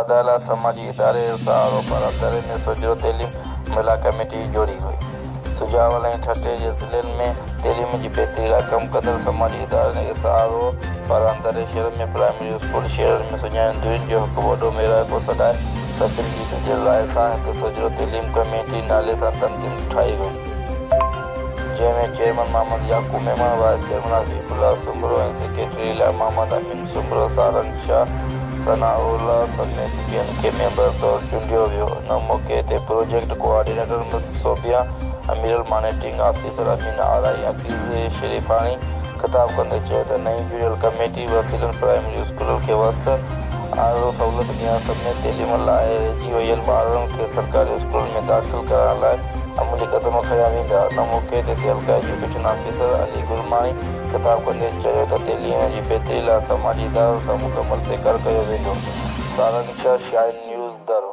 वाधाला समाजी इदारे सहारो परंदरे में सोजरो तैलीम मिला कमेटी जोड़ी हुई। सुजावल ऐं ठटे जे ज़िलनि में तैलीम जी बहितरी लाइ कमु कंदड़ समाजी इदारनि खे सहारो परंदरे शहर में प्राइमरी स्कूल शहरनि में सुञाणंदियुनि जो हिकु वॾो मेराको सॾाए सभिनी जी गॾियल राय सां हिकु सोजरो तैलीम कमेटी नाले सां तनज़ीम ठाही वई, जंहिंमें chairman Mohammad Yaqoob Memon, vice chairman Habibullah Soomro ऐं सेक्रेटरी लाइ मोहम्मद अमीन सुमरो सारन शाह सनाउल्लाह समेत ॿियनि खे मेंबर तौरु चूंडियो वियो। हिन मौक़े ते project coordinator Sobia Amiral, monitoring officer Amin Arain, Hafeez Sharifani ख़िताब कंदे चयो त नई जुड़ियल कमेटी वसीलनि प्राइमरी स्कूलनि खे वस आरो सहूलियत ॾियण समेत तैलीम लाइ रहिजी वियल ॿारनि खे सरकारी स्कूलनि में दाख़िल करण लाइ अमली क़दम खंया वेंदा। हिन मौक़े ते तहलका एजुकेशन ऑफिसर अली गुरमानी ख़िताब कंदे चयो त तैलीम जी बहितरी लाइ समाजी इदारनि सां मुकमल सेकार कयो वेंदो। सारन शाह, शाइन न्यूज़, दरो।